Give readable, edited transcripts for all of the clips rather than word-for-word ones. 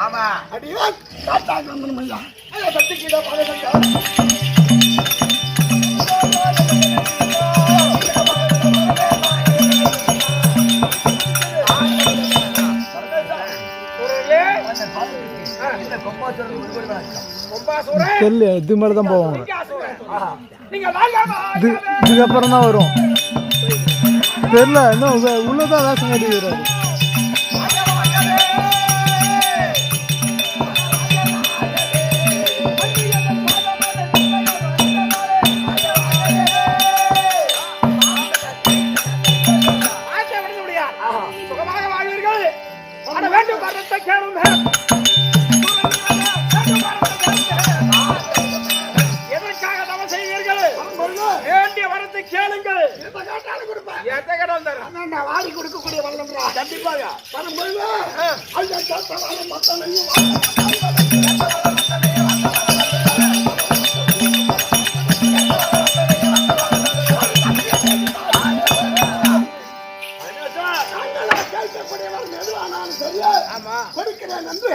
ஆமா அடியே காட்டாங்க வந்துமையா சத்திக்கிட பாருங்க தெரியல இது மாதிரி தான் போவாங்க இதுக்கப்புறம் தான் வரும் தெரியல இன்னும் உள்ளதான் வேஷம் கட்டிக்கிறாரு சுகமாக வாழ்வீர்கள் ஆட வேண்டும் வரத்தை கேளுங்க எதற்காக தவம் செய்வீர்கள் வேண்டிய வரத்தை கேளுங்கள் எதை கேட்டாலும் தரேன் நான் வாரி கொடுக்கக்கூடிய வரலன்றா கண்டிப்பாக வரும்பொழுது ஐயா கேட்டாலும் மக்களையும் கொடுக்கிறேன் என்று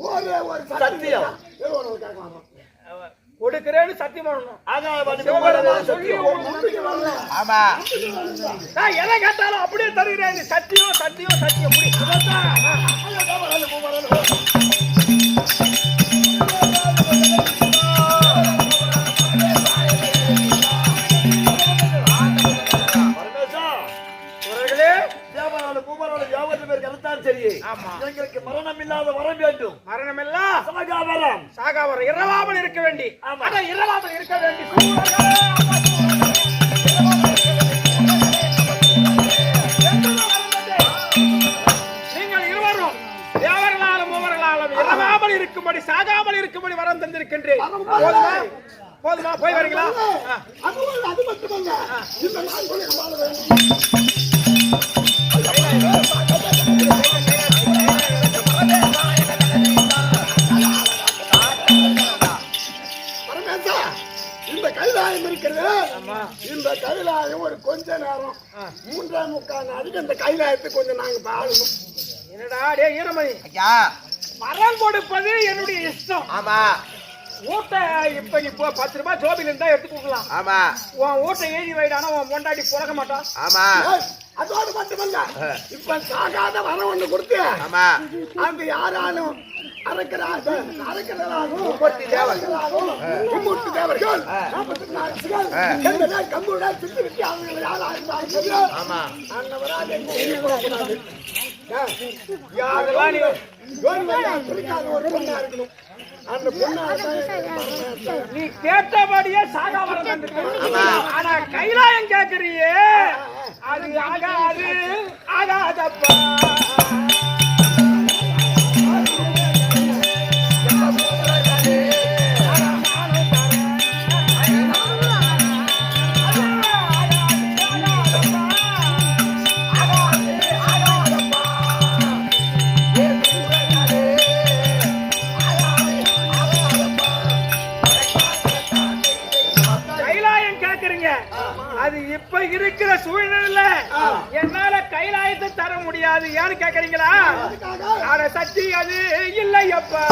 ஒரே ஒரு சத்தியம் கொடுக்கிறேன்னு சத்தியம் பண்ணணும். ஆமா நான் எதை கேட்டாலும் அப்படியே தருகிறேன். சத்தியம் சத்தியம் சத்தியம் எங்களுக்கு மரணம் இல்லாத வரம் வேண்டும். மரணம் எல்லாம் சாகாவரம் சாகாவரம் இரவாமல் இருக்க வேண்டி இரவாமல் இருக்க வேண்டி நீங்கள் இருவரும் தேவர்களாலும் மூவர்களாலும் இரவாமல் இருக்கும்படி சாகாமல் இருக்கும்படி வரம் தந்திருக்கின்றேன். போதுமா போய் வரீங்களா? அது மட்டுமல்ல இந்த நான் சொல்லி இந்த கைலாயம் இருக்கிறது. இந்த கைலாயம் ஒரு கொஞ்ச நேரம் 3:45 நாளைக்கு இந்த கைலாயத்தை கொஞ்சம் நாங்க பாடணும். என்னடா டே ஈரமணி ஐயா, மரம் கொடுப்பது என்னுடைய இஷ்டம். ஆமா, ஊட்ட இப்ப நீ 10 ரூபாய் ஜோபில இருந்தா எடுத்து கொடுக்கலாம். ஆமா, உன் ஊட்ட எழுதி வைடானா உன் பொண்டாட்டி புறக்க மாட்டான். ஆமா, அதோடு மட்டுமல்ல இப்ப சாகாத வரம் ஒண்ணு கொடுத்து ஆமா அங்க யாராலும் அரக்கராகும் 30 தேவர்கள் 30 தேவர்கள் 44 அரசுகள் எந்த கம்புடா சுத்தி விட்டு அவங்க யாராலும் ஆமா அன்னவராக கூடாது. யாரெல்லாம் நீ ஒரு பொண்ணா இருக்கணும். அந்த பொண்ணா நீ கேட்டபடியே சாகாவரம் தந்துட்டு ஆனா கைலாயம் கேக்குறியே அது ஆகாது ஆகாதப்பா. அது இப்ப இருக்கிற சூழ்நிலையில என்னால கைலாயத்தை தர முடியாது. ஏன்னு கேக்குறீங்களா? அட சக்தி அது இல்லையப்பா.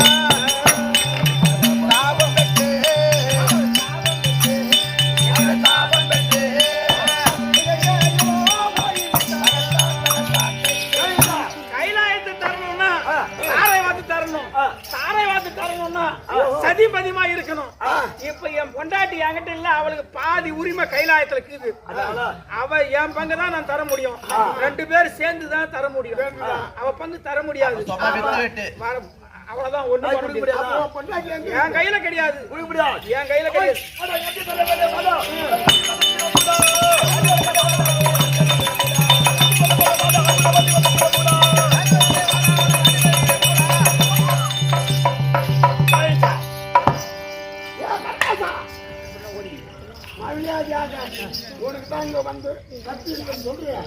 கைலாயத்தை தரணும்னா தாரை வாத்து தரணும். தாரை வாத்து தரணும்னா சதிபதிமா இருக்கணும். இப்ப என் பொண்டாட்டி என்கிட்ட இல்ல, அவளுக்கு பாதி உரிமை கைலாயத்துல இருக்குது. அவ என் பங்கு தான் நான் தர முடியும். 2 பேரும் சேர்ந்து தான் தர முடியும். அவ பங்கு தர முடியாது. அவ்வளவுதான், ஒண்ணு பண்ண முடியாது. என் கையில கிடையாது. என் கையில கிடையாது. உனக்கு தான் இங்க வந்து கத்தி சொல்றேன்.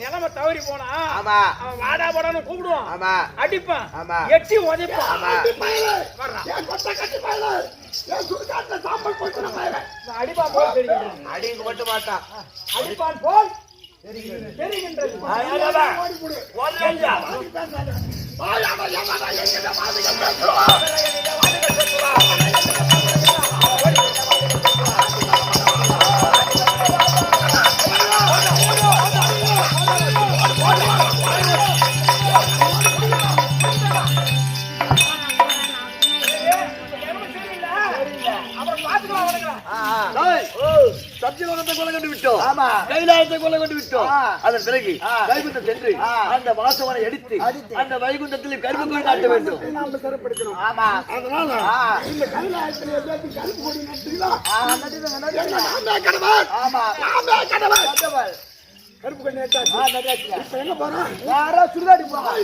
நிலைமை தவறி போனா ஆமா அவன் வாடா போடான்னு கூப்பிடுவான். ஆமா அடிப்பான். ஆமா எட்டி உதைப்பான். ஆமா அடிப்பான் போல் தெரிகின்றது. அடிங்க மட்டும் மாட்டான் அடிப்பான் போல் தெரிகின்றது. சத்தியலோகத்தை கொலை கொண்டு விட்டோம் கைலாயத்தை கொலை கொண்டு விட்டோம் அதன் பிறகு வைகுண்டம் சென்று அந்த வாசவனை எடுத்து அந்த வைகுண்டத்தில் கருப்பு காட்ட வேண்டும். நாம சிறப்படுத்தணும். அதனால இந்த கைலாயத்தில் எல்லாத்தையும் கருப்பு கொடி நட்டுங்களா? நாமே கடவுள். கருப்பு கொடி நட்டாச்சு. இப்ப எங்க போறோம்? யாரோ சுடுகாடி போறோம்.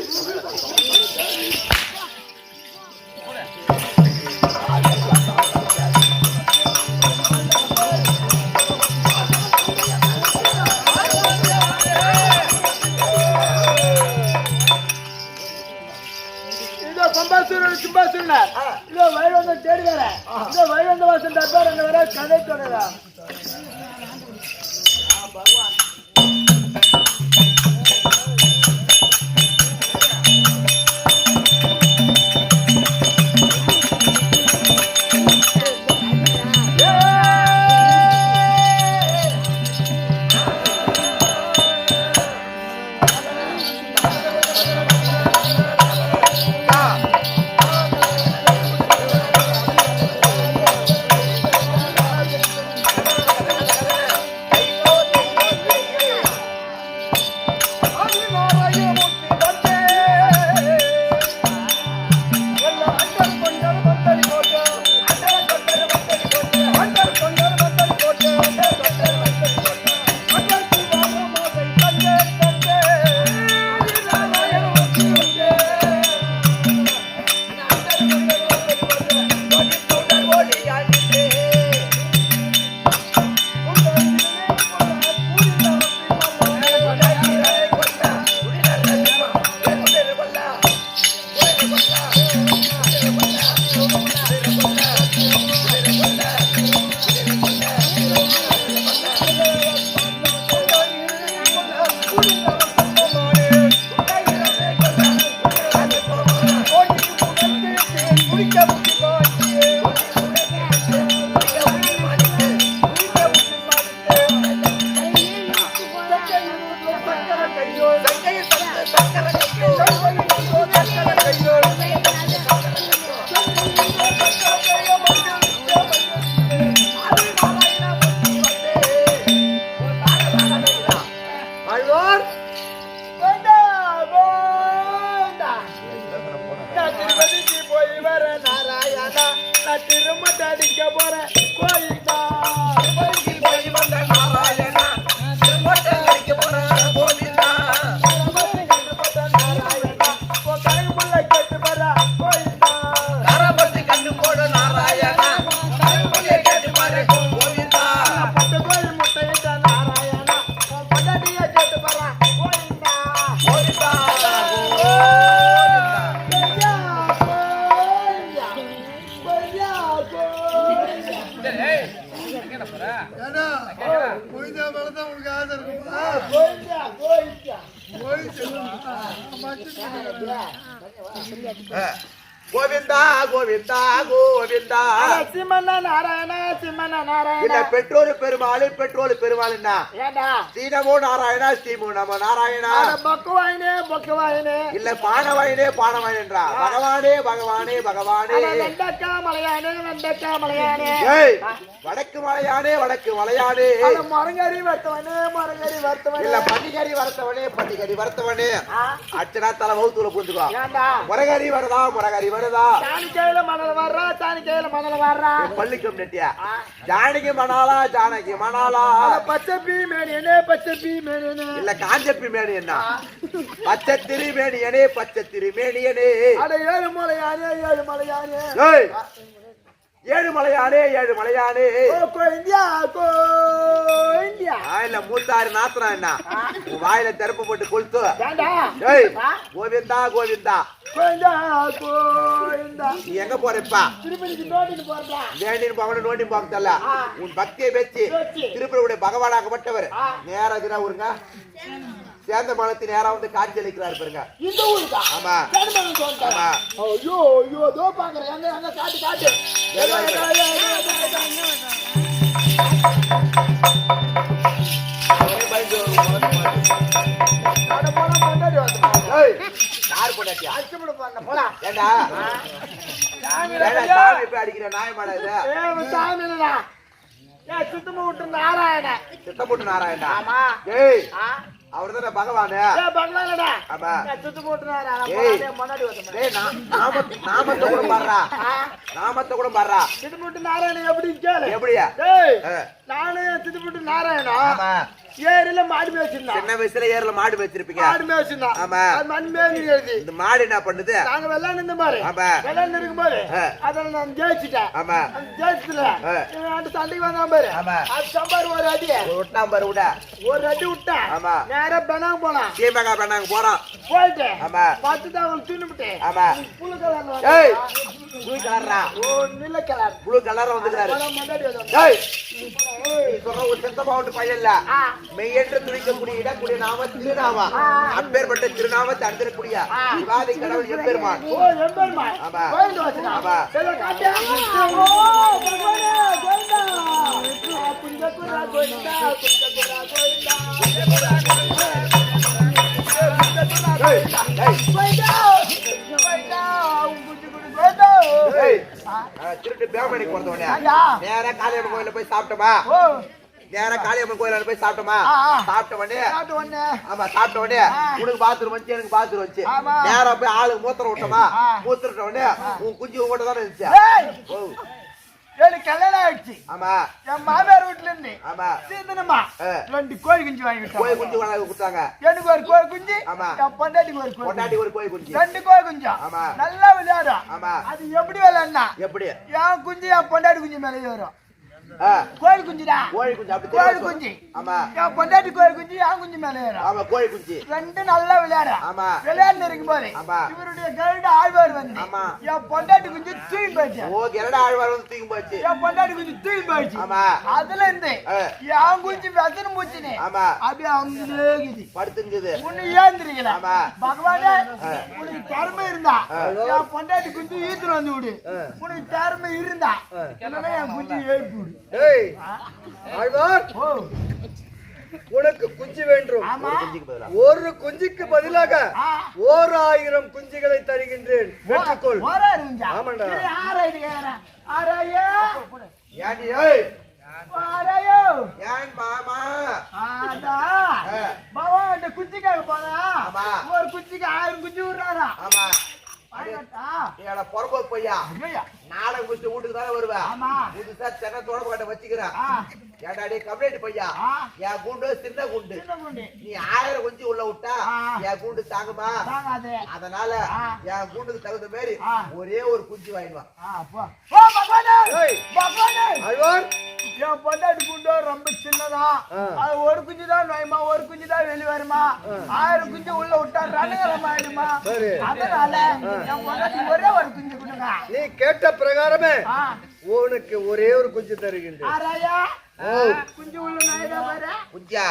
சும்பாசுரனார் இதோ வைகுந்த தேடி வர இதோ வைகுந்த வாசன் தர்பார் அங்க வர கதை தொடரா கோவிந்தா கோவிந்தா கோவிந்தா சிம்மண்ண நாராயண சிம்மண்ண நாராயண இல்ல பெட்ரோல் பெருமாள்னா ஏண்டா சீனமோ நாராயணா ஸ்ரீமோ நம நாராயணா பொக்கவாயினே இல்ல பானவாயினேன்றா பகவானே பகவானே பகவானே வெண்டக்கா மலையானே ஏய் வடக்கு மலையானே மரங்கரி வர்த்தவனே இல்ல பட்டிகரி வர்த்தவனே அச்சனா தலை வகுத்துல புரிஞ்சுக்கோ முரகரி வருதா சாணிக்கையில மணல் வர்றா பள்ளிக்கம் நெட்டியா ஜானகி மணாலா பச்சப்பி மேனியனே இல்ல காஞ்சப்பி மேனி என்ன பச்சத்திரி மேனியனே அட ஏழு மலையானே ஏய் ஏழு மலையானே ஏழு மலையானே கோயிந்தியா கோயிந்தியா இல்ல மூத்தாறு நாத்துறா என்ன உன் வாயில தெருப்பு போட்டு கொளுத்து ஏண்டா ஏய் கோவிந்தா கோவிந்தா கோயிந்தா கோயிந்தா நீ எங்க போறப்பா திருப்பதிக்கு நோண்டிட்டு போறதா வேண்டின்னு போகணும் நோண்டி போகல உன் பக்தியை வச்சு திருப்பதியுடைய பகவானாகப்பட்டவர் நேரா தினா ஊருங்க சேர்ந்த மலத்தி நேரா வந்து காட்சி அளிக்கிறாரு பாருங்க இந்த ஊருக்கா ஆமா கருமணம் சொல்றா ஆமா ஐயோ ஐயோ தோ பாக்குறேன் எங்க காட்டு காட்டு அட போனா முன்னாடி வந்து ஏய் யார் போடாட்டியா அச்சுமட பண்ண போடா ஏண்டா சாமி ஏண்டா சாமி போய் அடிக்கிற நாயமாடா இது சாமி இல்லடா ஏன் சுத்தமா விட்டு நாராயண சித்தப்பட்டு நாராயணா ஆமா ஏய் ஆ அவர்தானே பகவானு ஏய் பகவானடா ஆமா சுத்தமா விட்டு நாராயண ஏய். முன்னாடி வந்து டேய் நாமத்தை கூட பாடுறா நாமத்தை கூட பாடுறா சித்தப்பட்டு நாராயண எப்படி கேளு எப்படியா ஏய் ஆ. நானு சித்தப்பட்டு நாராயணா ஆமா ஏரியில மாடு மேய்ச்சிருந்தா சின்ன வயசுல ஏர்ல மாடு வச்சிருப்பீங்க மாடு மேய்ச்சிருந்தா ஆமா. அது மண் மேய்ச்சி எழுதி இந்த மாடு என்ன பண்ணுது நாங்க வெள்ளாண்டு இருந்த பாரு ஆமா. வெள்ளாண்டு இருக்கும் போது ஆ. அதில் நான் ஜெயிச்சுட்டேன் ஆமா அந்த ஜெயிச்சதுல ஆ. அந்த சண்டைக்கு வந்தான் பாரு ஆமா. அது சம்பாரு ஒரு அடி ஒரு விட்டான் பாரு விட ஒரு அடி விட்டேன் ஆமா. நேரா பெனாங்க போனான் சீமகா பண்ணாங்க போறோம் போயிட்டு ஆமா. பார்த்துட்டு அவன் தின்னுபிட்டு ஆமா புழு கலர்ல ஏய் வந்தான். ப்ளூ கலர்ரா ஓ நீல கலர் ப்ளூ கலர்ல வந்துக்கிறாரு முன்னாடி வந்தான். ஏய் நீ சொல்ற ஒரு செத்த பாவட்டு பையன் இல்ல ஆ. மெய்யென்று துணிக்கக்கூடிய இடக்கூடிய நாம திருநாமா அப்பேற்பட்ட திருநாமத்தை அந்தரக்கூடிய சிவாதி கடவுள் எப்பெருமான் ஓ எம்பெருமா ஆமா. கோயில்ல வச்சுட்டான் ஆமா. சரி காட்டு ஓ பகவானே கோயிந்தா புஞ்சகுரா கோயிந்தா புஞ்சகுரா கோயிந்தா ஏய் ஏய் கோயிந்தா கோயிந்தா புஞ்சகுரா கோயிந்தா ஏய் திருட்டு பேமணி கொடுத்தவனே ஐயா. நேரா காளியம்மன் கோயில்ல போய் சாப்பிட்டோமா ஓ நேரா காளியம்மன் கோயில்ல போய் சாப்பிட்டோமா ஆ, ஆ. சாப்பிட்ட உடனே காட்டு ஒண்ணே ஆமா சாப்பிட்ட உடனே உனக்கு பாத்ரூம் வந்துச்சு எனக்கு பாத்ரூம் வந்துச்சு ஆமா. நேரா போய் ஆளுக்கு மூத்திரம் விட்டோமா ஆ. மூத்திர உடனே உன் குஞ்சு உங்கள்கிட்ட தானே இருந்துச்சு ஏய் ஓ எனக்கு கல்யாணம் ஆயிடுச்சு ஆமா என் மாமியார் வீட்டுல இருந்து ஆமா சீதனமா ஆ. 2 கோழி குஞ்சு வாங்கிட்டான் கோயில் குஞ்சு கொண்டாந்து கொடுத்தாங்க எனக்கு ஒரு கோழி குஞ்சு ஆமா. என் பொண்டாட்டிக்கு ஒரு கோழி பொண்டாட்டி ஒரு கோயில் குஞ்சு 2 கோழி குஞ்சு ஆமா. நல்லா விளையாடும் ஆமா அது எப்படி விளையாடுனா எப்படி என் குஞ்சு என் பொண்டாட்டி குஞ்சு மேலே வரும் ஆ, கோழி குஞ்சுடா கோயில் குஞ்சு அப்படி கோழி தெரியுமா? குஞ்சு ஆமா என் பொண்டாட்டி கோழி குஞ்சு என் குஞ்சு மேலே வரும் ஆமா கோயில் குஞ்சு 2 நல்லா விளையாடும் ஆமா விளையாண்டு இருக்கும் போது ஆமா. இவருடைய கருட ஆழ்வார் வந்து ஆமா. என் பொண்டாட்டி குஞ்சு தூக்கி போயிடுச்சு ஓ கெரடா ஆழ்வார் வந்து தூக்கி போச்சு என் பொண்டாட்டி குஞ்சு தூக்கி போயிடுச்சு ஆமா அதுல இருந்து ஆ. என் குஞ்சு வெசன மூச்சுனே ஆமா அப்படியே அங்கேக்குது படுத்துங்குது உன்னை ஏந்திரிக்கல ஆமா. பகவானே உனக்கு திறமை இருந்தா என் பொண்டாட்டி குஞ்சு ஈத்துல வந்து விடு உனக்கு திறமை இருந்தா இல்லைன்னா என் குஞ்சு எழுப்பி விடு ஏய் ஆழ்வார் ஓ உனக்கு குஞ்சு வேண்டும் ஆமா குஞ்சுக்கு பதிலா ஒரு குஞ்சுக்கு பதிலாக ஆ. 1000 குஞ்சுகளை தருகின்றேன் பெற்றுக்கொள் ஓரா இருந்துச்சா ஆமாண்டா. ஆராய்ச்சி கேக்குறேன் ஆராயோ ஏண்டி ஏய் ஆராயோ ஏன் மாமா ஆடா ஆ. பகவான் குச்சிக்காக போனா ஆமா. ஒரு குச்சிக்கு 1000 குஞ்சு விடுறாரா ஆமா ஆயிரத்தா நீ பொறப்போக்கு பையா ஐயா நாடகம் முடிச்சு வீட்டுக்கு தானே வருவேன் ஆமா புதுசா சென்னை தொடர்பு கட்ட வச்சுக்கிறேன் ஆ ஏண்டாடி கம்ப்ளைண்ட் பையா ஆ. என் கூண்டு சின்ன குண்டு சின்ன குண்டி நீ 1000 குஞ்சு உள்ள விட்டா ஆ. என் கூண்டு தாங்குமா தாங்காது அதனால ஆ. என் கூண்டுக்கு தகுந்த மாதிரி ஆ. ஒரே ஒரு குஞ்சு வாங்கிடுவான் போ ஓ பகவானே ஏய். பகவானே ஆழ்வார் என் பொண்டாட்டி குண்டு ரொம்ப சின்னதா ஆ. அது ஒரு குஞ்சு தான் நோயுமா ஒரு குஞ்சு தான் வெளிய வருமா 1000 குஞ்சு உள்ள விட்டா ரணகலம் ஆயிடுமா சரி. அதனால என் பொண்டாட்டி ஒரே ஒரு குஞ்சு கொடுங்க நீ கேட்ட பிரகாரமே ஆ உனக்கு ஒரே ஒரு குஞ்சு தருகின்றேன் ஆராயா குஞ்சு உள்ள நாயுதா பாரு குஞ்சா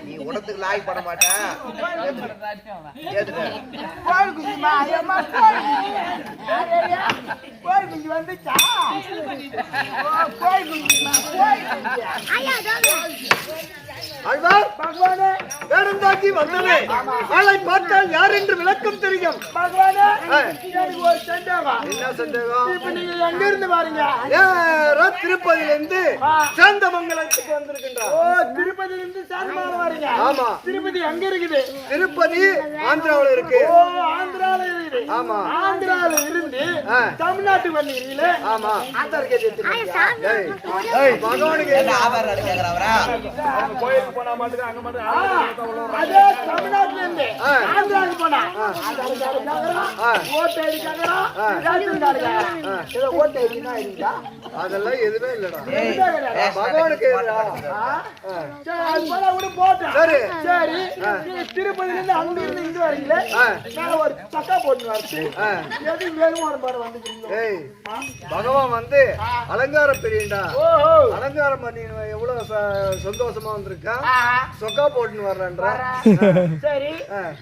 நீ உடத்துக்கு லாய் பண்ண மாட்டேன் ஏத்துக்க கோழி குஞ்சுமா ஐயம்மா கோழி குஞ்சு ஆராயா கோழி குஞ்சு வந்துச்சா ஓ கோழி குஞ்சுமா கோழி குஞ்சு ஆழ்வார் பகவானே வேடந்தாக்கி வந்தவே ஆளை பார்த்தால் யார் என்று விளக்கம் தெரியும் பகவானே எனக்கு ஒரு சந்தேகம் என்ன சந்தேகம் இப்ப நீங்க எங்க இருந்து பாருங்க நேரா திருப்பதியிலிருந்து சேந்தமங்கலத்துக்கு வந்திருக்கின்றார் ஓ திருப்பதில இருந்து சாந்தமான வரீங்க ஆமா. திருப்பதி எங்க இருக்குது திருப்பதி ஆந்திராவுல இருக்கு ஓ ஆந்திரால இருக்குது ஆமா. ஆந்திரால இருந்து ஆ. தமிழ்நாட்டுக்கு வந்தீங்களே ஆமா ஆதார் கேட்டு ஏய், ஏய், பகவானுக்கு என்ன ஆதார் கார்டு கேக்குறவரா கோயில் போனா மாட்டுக்கு அங்க மட்டும் அதே தமிழ்நாட்டுல இருந்து ஆந்திராவுக்கு போனா ஆதார் கார்டு கேக்குறான், ஓட்டு ஐடி கேக்குறான், ரேஷன் கார்டு கேக்குறான். இதை ஓட்டு ஐடினா இருக்கா? அதெல்லாம் எதுவுமே இல்லடா பகவானுக்கு சரி, அது போல விட போட்டேன். சரி. சரி, நீங்க திருப்பதில இருந்து அங்க இருந்து இங்க வரீங்களே, நான் ஒரு சக்கா போட்டு வரச்சு எது வேணும் ஒரு பாரு வந்துக்கிறீங்க. ஏய் பகவான் வந்து அலங்கார பிரியண்டா. ஓஹோ, அலங்காரம் பண்ணி எவ்வளவு சந்தோஷமா வந்திருக்கா. சொக்கா போட்டுன்னு வர்றேன்ற. சரி,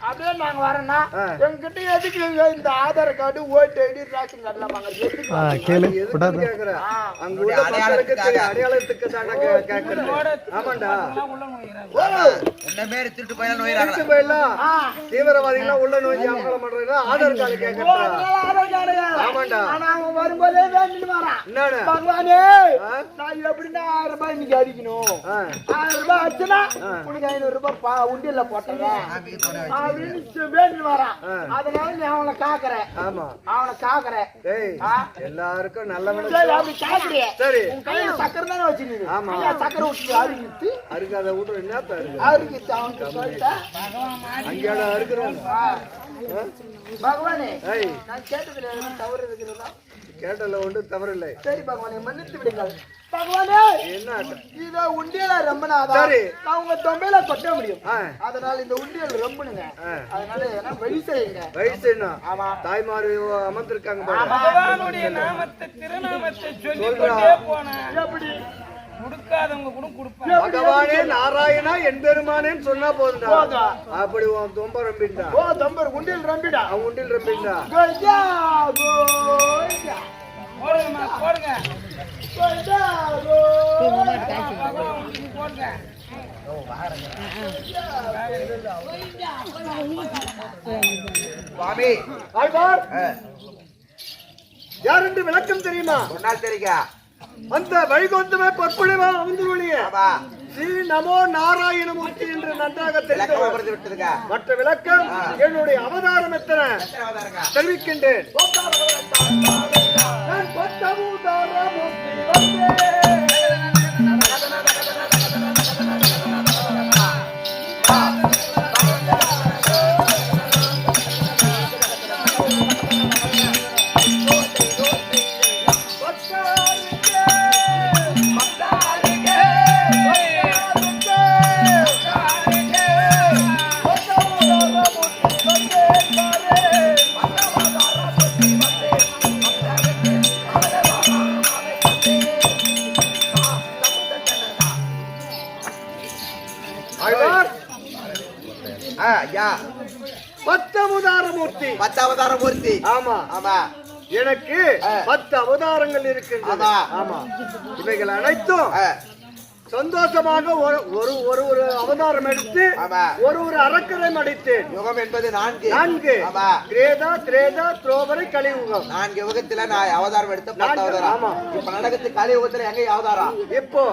அப்படியே நாங்க வரேன்னா எங்ககிட்ட எதுக்கு இந்த ஆதார் கார்டு, ஓட்டு ஐடி, ரேஷன் கார்டு எல்லாம் வாங்க? எதுக்கு கேக்குறேன்? அங்க உள்ள மக்களுக்கு அடையாளத்துக்கு தானே கேக்குறேன். ஆமாண்டா, என்ன பேரு திருட்டு பையன் நோயிறாங்க. திருட்டு போயெல்லாம் தீவிரவாதிகள் உள்ள நோய் அமலம் பண்றதுன்னா ஆதார் கார்டு கேக்குறேன். ஆதார் கார்டு. ஆமாண்டா. ஆனா அவன் வரும்போதே வேண்டிட்டு வரான். என்னன்னு பகவானே, நான் எப்படின்னா 1000 ரூபாய் இன்னைக்கு அடிக்கணும், 1000 ரூபாய் அடிச்சுனா உனக்கு 500 ரூபாய் உண்டியல்ல போட்டுறேன் அப்படின்னு வேண்டிட்டு வரான். அதனால நீ அவனை காக்குற. ஆமா, அவனை காக்குற. டேய் எல்லாருக்கும் நல்ல சரி, அப்படி காக்குறிய. சரி, உன் கையில சக்கரை தானே வச்சிருந்தீங்க. ஆமா. சக்கரை விட்டு அருகிட்டு அருகாத வீட்டு என்னத்த இருக்கு அருகிட்டு அவனுக்கு சொல்லிட்டேன். அங்கேட அறுக்குறாங்க. பகவானே, ஏய் நான் கேட்டதுல எதுவும் தவறு இருக்கிறதா? கேட்டல ஒன்று தவறில்லை. சரி பகவானே, மன்னித்து விடுங்கள். பகவானே, என்ன இத உண்டியல ரம்பனாதா சரி. நான் உங்க தொண்டையில கொட்ட முடியும். அதனால இந்த உண்டியல் ரம்பணுங்க. அதனால என்ன வழி செய்யுங்க. வயசு என்ன ஆமா, தாய்மார் அமர்ந்திருக்காங்க பாரு. பகவானுடைய நாமத்தை திருநாமத்தை சொல்லிக்கொண்டே போனேன். எப்படி கொடுக்காதவங்க கூட கொடுப்பாங்க. பகவானே நாராயணா என்பெருமானேன்னு சொன்னா போதுண்டா. போதா? அப்படி உன் தொம்ப ரம்பிண்டா. ஓ தம்பர் உண்டியல் ரம்பிடா. அவன் உண்டில் ரம்பிண்டா. கோயிந்தா, கோயிந்தா, போடுங்கம்மா, போடுங்க. கோயிந்தா, கோயிந்தா. போடுங்க. சுவாமி ஆழ்வார் யார் என்று விளக்கம் தெரியுமா? ஒரு நாள் தெரியுங்க. அந்த வைகுந்தமே பொற்புழிவா அமர்ந்துள்ளிய ஆமா, ஸ்ரீ நமோ நாராயணமூர்த்தி என்று நன்றாக விளக்கம் தெரிந்து விவரித்து விட்டதுங்க. மற்ற விளக்கம் என்னுடைய அவதாரம் எத்தனை தெரிவிக்கின்றேன். நான் பத்தமுதாரமூர்த்தி வந்தேன். ஆழ்வார் ஐயா, பத்தமுதாரமூர்த்தி. 10 அவதார மூர்த்தி. ஆமா, ஆமா, எனக்கு 10 அவதாரங்கள் இருக்கின்றன. ஆமா, இவைகள் அனைத்தும் சந்தோஷமாக ஒரு ஒரு ஒரு அவதாரம் எடுத்து ஆமா, ஒரு அரக்கரை அடித்தேன். யுகம் என்பது 4. 4 ஆமா, கிரேதா திரேதா துரோபரை கலியுகம். 4 யுகத்துல நான் அவதாரம் எடுத்த 10 அவதாரம். ஆமா. இப்ப நடக்குது கலியுகத்துல எங்க அவதாரம்? இப்போ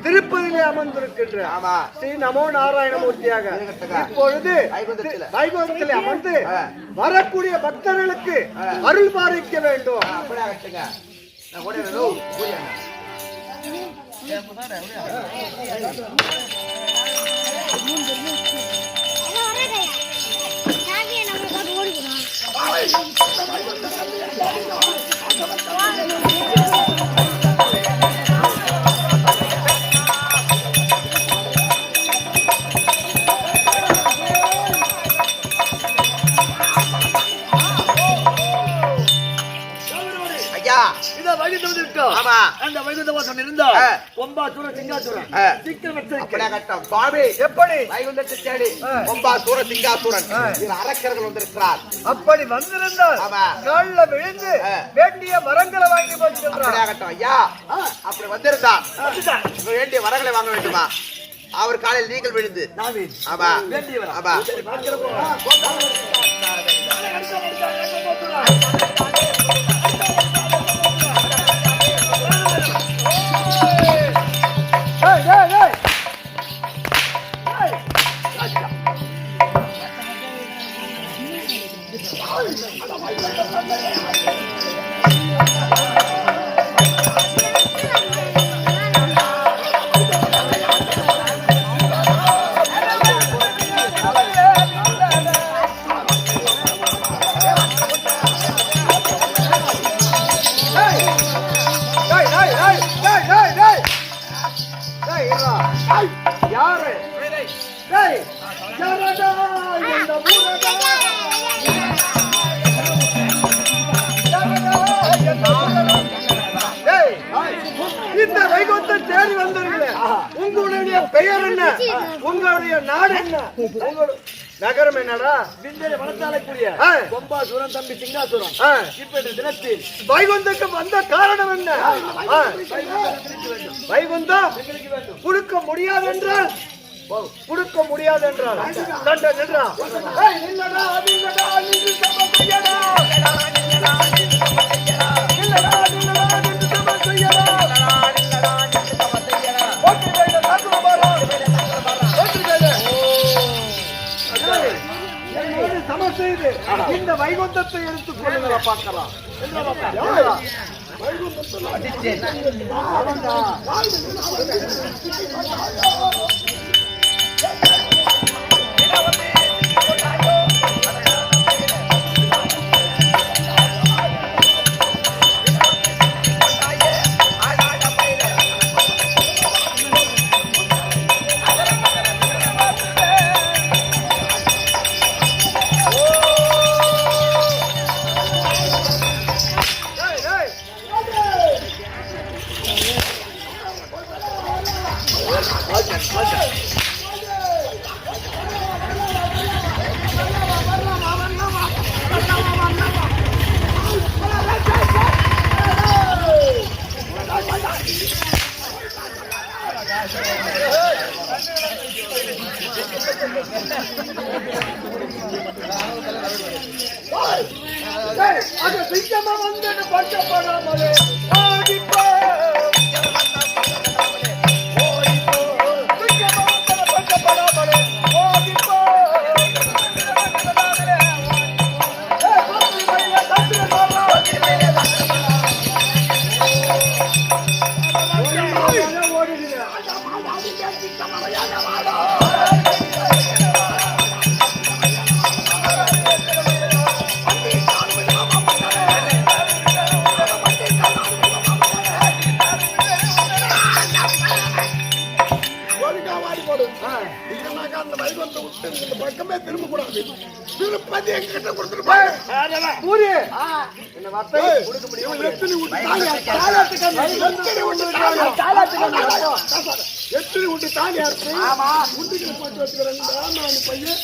திருப்பதியிலே அமர்ந்திருக்கின்ற ஆமா, ஸ்ரீ நமோ நாராயணமூர்த்தியாக இப்பொழுது வைகுந்தத்திலே அமர்ந்து வரக்கூடிய பக்தர்களுக்கு அருள் பாலிக்க வேண்டும். அப்படியே ஆகட்டுங்க. நான் கூட வேணும். பூஜை. ஐயா, இத வைகுந்தம் இருக்கோம். ஆமா, அந்த வைகுந்த வாசம் இருந்தா கொம்பாசூர சிங்காசூரன் சிக்கல் வச்சு அப்படியே கட்டம். சுவாமி எப்படி வைகுந்தத்தை தேடி கொம்பாசூர சிங்காசூரன் இதில் அரக்கர்கள் வந்திருக்கிறார். அப்படி வந்திருந்தால் ஆமா, காலில் விழுந்து வேண்டிய வரங்களை வாங்கி போச்சுன்றார். அப்படியே கட்டம். ஐயா, அப்படி வந்திருந்தார் வேண்டிய வரங்களை வாங்க வேண்டுமா? அவர் காலையில் நீங்கள் விழுந்து ஆமா ஆமா யாரு டேய் யாரடா இந்த ஊரடா டேய் இந்த வைகுந்த தேடி வந்தீங்களே உங்களுடைய பெயர் என்ன உங்களுடைய நாடு என்ன உங்களுடைய நகரம் என்னடா விண்வெளி வளர்த்தாலக்கூடிய கொம்பாசுரம் தம்பி சிங்காசுரம் இப்ப தினத்தில் வைகுந்தக்கு வந்த காரணம் என்ன வைகுந்தம் கொடுக்க முடியாது என்றால் கொடுக்க முடியாது என்றால் தண்டை நின்றா இல்லடா அது இல்லடா நின்று சமம் செய்யடா இல்லடா நின்று சமம் செய்யடா ஓட்டு கையில தாக்குற பாரு ஓட்டு கையில சமம் செய்து இந்த வைகுந்தத்தை எடுத்துக் கொள்ளுங்களா பார்க்கலாம் அது சிங்கமா வந்து பட்டப்படாமலே ஆடிப்போ பக்கமே திரும்ப கூடாது திருப்பதி எங்கிட்ட கொடுத்துட்டு ஊரு என்ன வார்த்தை கொடுக்க முடியும் எத்தனை விட்டு தாலி அறுத்து உண்டிகளை போட்டு வச்சுக்கிறேன் பையன்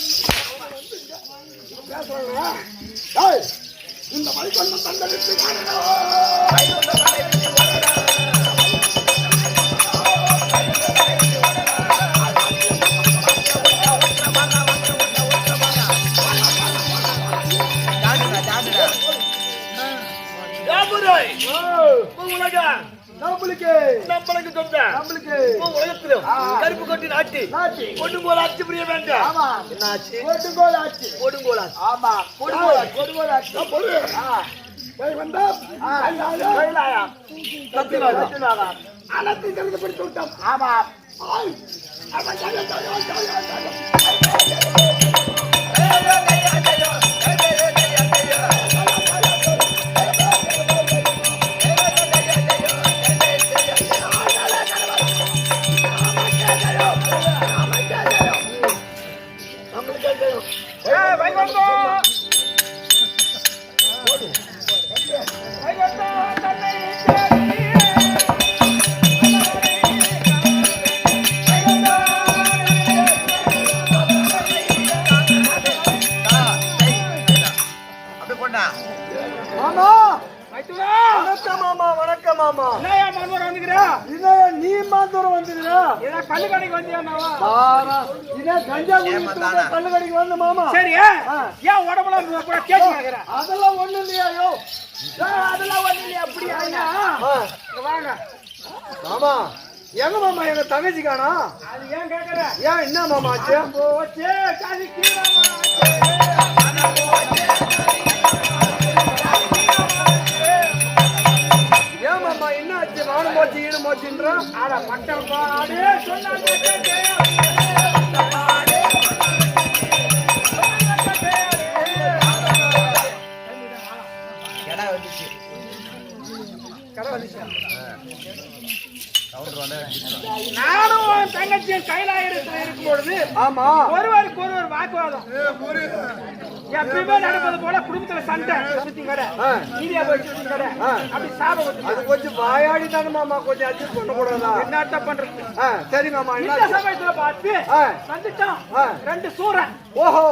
பேசுறாங்க இந்த வைகுண்டம் தண்டனை கருப்பு கொட்டி நாட்டி கொடுங்கோல் ஆட்சி புரிய வேண்டாம் என்னாச்சு கொடுங்கோல் ஆட்சி கொடுங்கோல் ஆட்சி ஆமா கொடுங்கோல் ஆட்சி அனைத்தையும் திறந்து படித்து விட்டோம் ஆமா வணக்கம் மாமா நீ மாந்தூரம் வந்துருக்கா கல்லு கடைக்கு வந்தியா கஞ்சா கல்லு கடைக்கு வந்த மாமா சரி ஏன் உடம்புல கேட்க அதெல்லாம் ஒண்ணு இல்லையா அதெல்லாம் ஒண்ணு இல்லையா அப்படியா வாங்க மாமா எங்க மாமா எங்க தங்கச்சி காணா அது ஏன் கேக்குற ஏன் என்ன மாமா ஆச்சு போச்சே காதி கீழாமா ஏன் மாமா என்ன ஆச்சு வானம் போச்சு ஈடு போச்சுன்றான் அட மட்டம் பாடு சொன்னாங்க நானும் உன் தங்கச்சியும் கைலாயத்தில் இருக்கும் பொழுது ஆமா ஒருவருக்கு ஒருவர் வாக்குவாதம் எப்பயுமே நடப்பது போல குடும்பத்துல சண்டை கடை நீதியா போயிட்டு கடை அப்படி சாபம் அது கொஞ்சம் வாயாடி தானே மாமா கொஞ்சம் அட்ஜஸ்ட் பண்ண கூடாதா என்னத்த பண்றது சரி மாமா இந்த சமயத்துல பார்த்து வந்துட்டான் 2 சூரன் ஓஹோ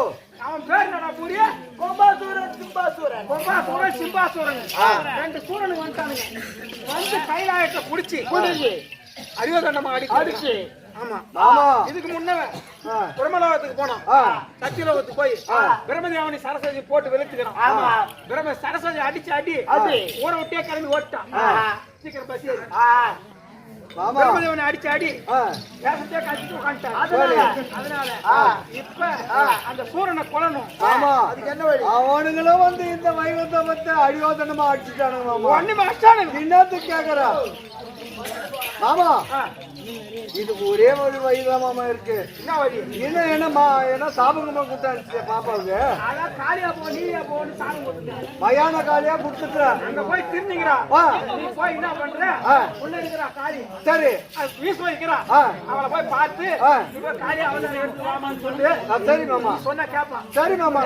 அவன் பேர் என்னடா புரிய கொம்பாசூரன் சிம்பாசூரன் கொம்பாசூரன் சிம்பாசூரன் 2 சூரனுக்கு வந்துட்டானுங்க வந்து கைலாயத்தை புடிச்சு அறிவகண்டமா அடிச்சு ஆமா ஆமா இதுக்கு முன்ன பிரம்மலோகத்துக்கு போனோம் சத்தியலோகத்துக்கு போய் பிரம்மதேவனை சரஸ்வதி போட்டு வெளுத்துக்கிறான் ஆமா பிரம்ம சரஸ்வதி அடி ஊரை விட்டே கிளம்பி ஓட்டான் சீக்கிரம் பசி பிரம்மதேவனை அடி வேசத்தையே கழிச்சுட்டு உட்காந்துட்டான் அதனால இப்ப அந்த சூரனை கொல்லணும் ஆமா அதுக்கு என்ன வழி அவனுங்களும் வந்து இந்த வைகுந்தமத்தை அடியோதனமா அடிச்சுட்டானுங்க மாமா ஒண்ணுமே அடிச்சானுங்க என்னத்துக்கு கேக்குறா மாமா இது ஒரே ஒரு வழிதான் மாமா இருக்கு என்ன வழி என்ன சாபங்கமா கொடுத்தாச்சு பாப்பாவுக்கு அதான் காலியா போ நீயா போன்னு சாமி கொடுத்துட்டேன் மயான காலியா கொடுத்துட்டா அங்க போய் திரும்பிக்கிறா நீ போய் என்ன பண்ற உள்ள இருக்கிறா காளி சரி வீச வைக்கிறா அவளை போய் பார்த்து இவ காளி அவளை எடுத்து வாமான்னு சொல்லு சரி மாமா சொன்னா கேட்பான் சரி மாமா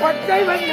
பச்சை வண்ண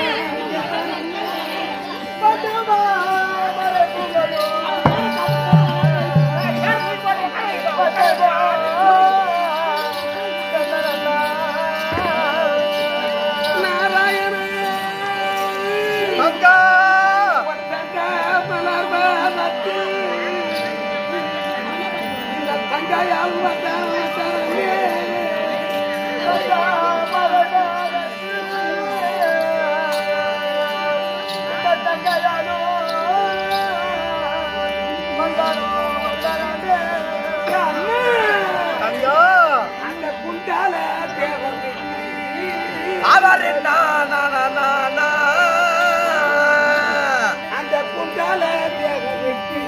அந்த குண்டால தேவனுக்கு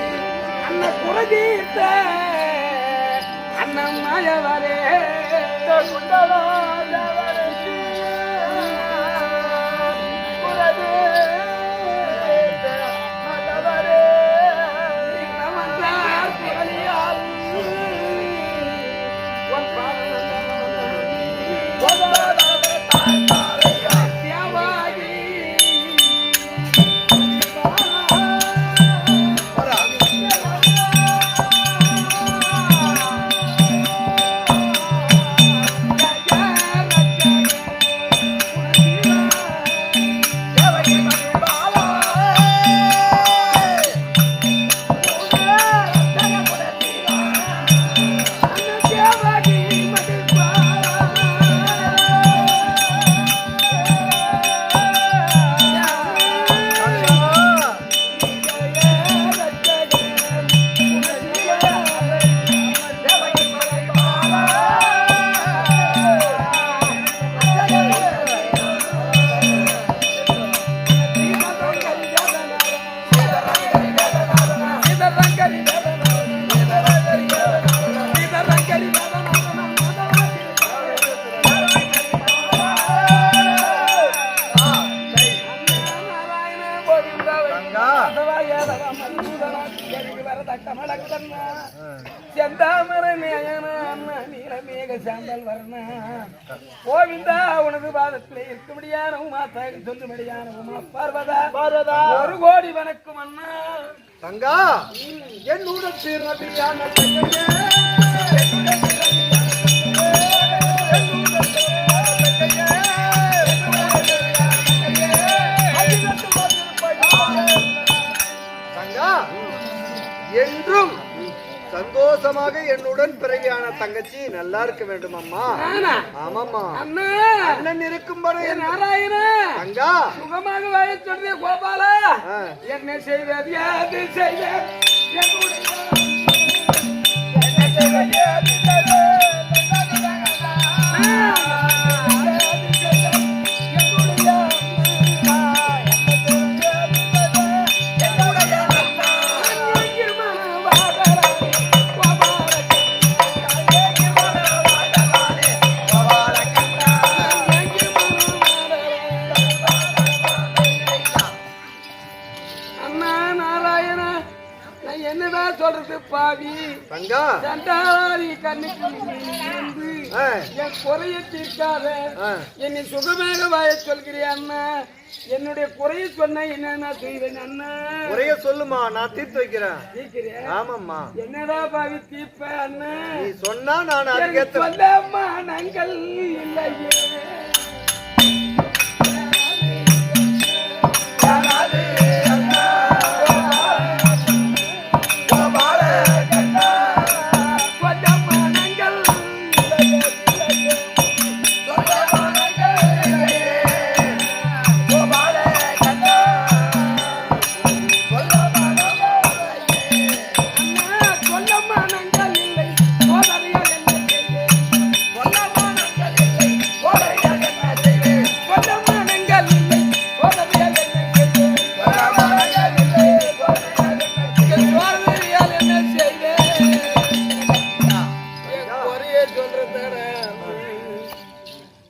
அண்ண குறதீர்த்த அண்ணன் மயவரே குண்டல தேவனுக்கு குறதீர்த்த மயவரே நமந்தார் குரலியால் ஒன் பாவன சாந்தால் வரணும் கோவிந்தா உனது பாதத்திலே இருக்க முடியாத உமா தாய் சொல்ல முடியாத உமா பார்வதா ஒரு கோடி வணக்கம் அண்ணா தங்கா என்னுடன் சீர்நபியான தங்கா என்றும் சந்தோஷமாக என்னுடன் பிறவியான தங்கச்சி நல்லா இருக்க வேண்டும் அம்மா. ஆமாம்மா அண்ணன் இருக்கும் வரை நாராயண தங்கா சுகமாக வாழ சொல்றே கோபாலா என்ன செய்வது யாது செய்வேன் சொல்றது பாவி தங்கா சண்டாரி கண்ணுக்கு என் குறைய தீர்க்காத என்னை சுகமாக வாய சொல்கிறேன் அண்ணா என்னுடைய குறைய சொன்ன என்ன செய்வேன் அண்ணா குறைய சொல்லுமா நான் தீர்த்து வைக்கிறேன் தீர்க்கிறேன் ஆமாம்மா என்னடா பாவி தீர்ப்ப அண்ணா நீ சொன்னா நான் அதுக்கேற்ற சொல்லம்மா நாங்கள் இல்லையே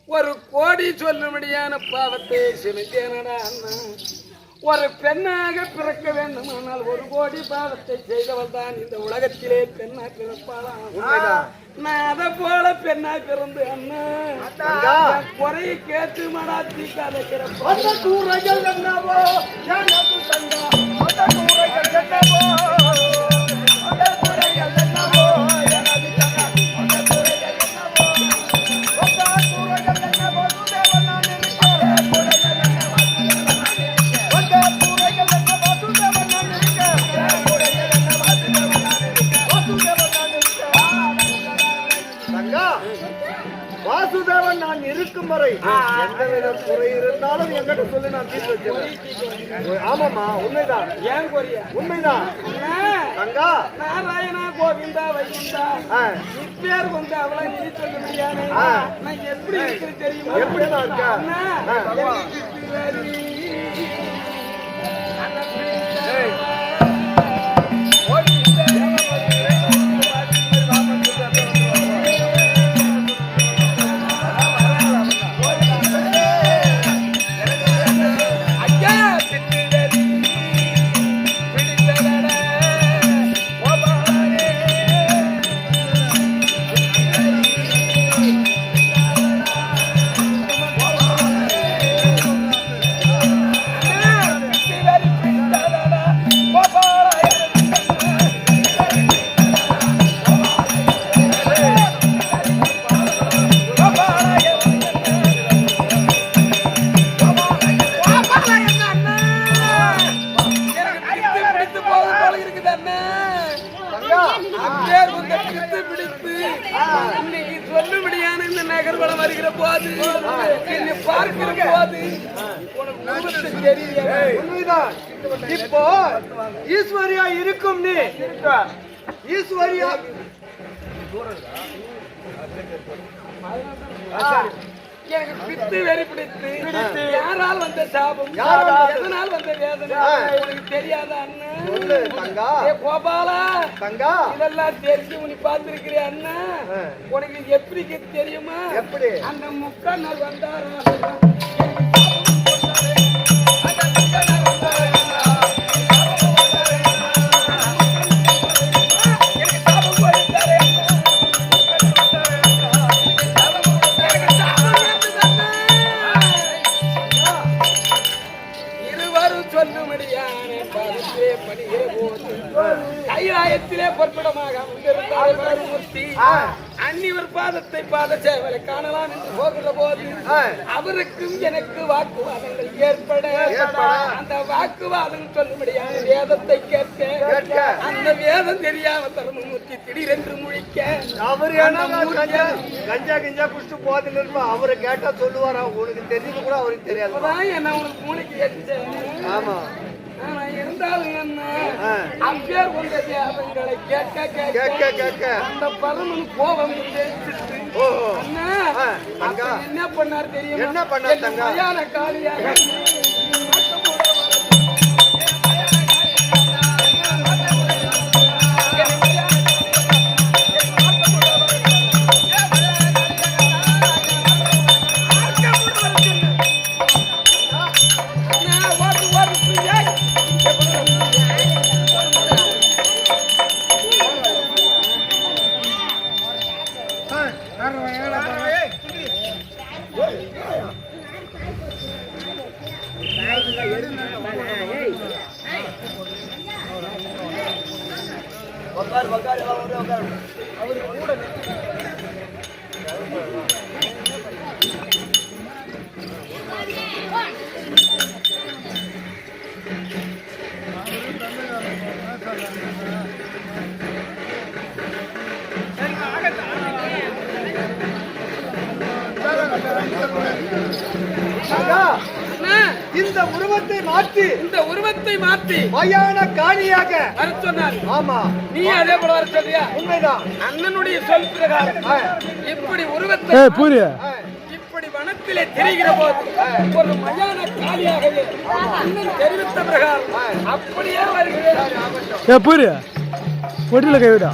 ஒரு கோடி சொல்லும்படியான பாவத்தை செலுத்தேனடா அண்ணா ஒரு பெண்ணாக பிறக்க வேண்டுமானால் ஒரு கோடி பாவத்தை செய்தவள் தான் இந்த உலகத்திலே பெண்ணா பிறப்பாளாம் நான் அதை போல பெண்ணா பிறந்து அண்ணா குறையை கேட்டு மடாத்தி கதைக்கிறப்பூரைகள் என்னவோ வாசுதேவன் நான் இருக்கும் வரை எந்தவித குறை இருந்தாலும் என்கிட்ட சொல்லி நான் தீர்த்து வச்சிருக்கேன். ஆமாம்மா உண்மைதான். ஏன் குறையா உண்மைதான் தங்கா. நாராயணா கோவிந்தா வைகுந்தா இப்பேர் வந்து அவளை நீ சொல்ல முடியாது நான் எப்படி இருக்கிறது தெரியுமா எப்படி நான் இருக்கா சொல்லும்படியான இந்த நகர்வலம் வருகிற போது என்னை பார்க்கிற போது உண்மைதான். இப்போ ஈஸ்வரியா இருக்கும் நீ ஈஸ்வரியா எனக்கு பித்து வெறி பிடித்து யாரால் வந்த சாபம் எதனால் வந்த வேதனை உனக்கு தெரியாத அண்ணன் தங்கா கோபாலா தங்கா இதெல்லாம் தெரிஞ்சு உனி பார்த்திருக்கிறிய அண்ணா உனக்கு எப்படி தெரியுமா எப்படி அந்த முக்கண்ணர் வந்தாரா கைலாயத்திலே பொற்படமாக அமர்ந்திருந்தார் பரமமூர்த்தி. அந்நிவர் பாதத்தை பாத சேவலை காணலாம் என்று போகிற போது அவருக்கும் எனக்கு வாக்குவாதங்கள் ஏற்பட அந்த வாக்குவாதம் சொல்லும்படியான வேதத்தை கேட்க அந்த வேதம் தெரியாம பரமமூர்த்தி திடீரென்று முழிக்க அவரு கஞ்சா கிஞ்சா குடிச்சு போதில் இருப்பா. அவரை கேட்டா சொல்லுவாரா? உனக்கு தெரிஞ்சது கூட அவருக்கு தெரியாது. அப்பதான் என்ன உனக்கு மூளைக்கு ஏற்றுச்சேன். ஆமா. ஆனா இருந்தாலும் என்ன அப்பேர் கொண்ட வேதங்களை கேட்க அந்த பரமன் கோபம் ஜெயிச்சிட்டு அண்ணா என்ன பண்ணார் தெரியும்? என்ன பண்ணார் தங்க? மயான காளியாக உட்காரு எல்லாம் வந்து உட்காரு. இந்த உருவத்தை மாற்றி மயான காளியாக வர சொன்னார். ஆமா, நீ அதே போல வர சொல்றியா? உண்மைதான். அண்ணனுடைய சொல் பிரகாரம் இப்படி உருவத்தை இப்படி வனத்திலே தெரிகிற போது ஒரு மயான காளியாகவே அண்ணன் தெரிவித்த பிரகாரம் அப்படியே வருகிறேன். கை விடா.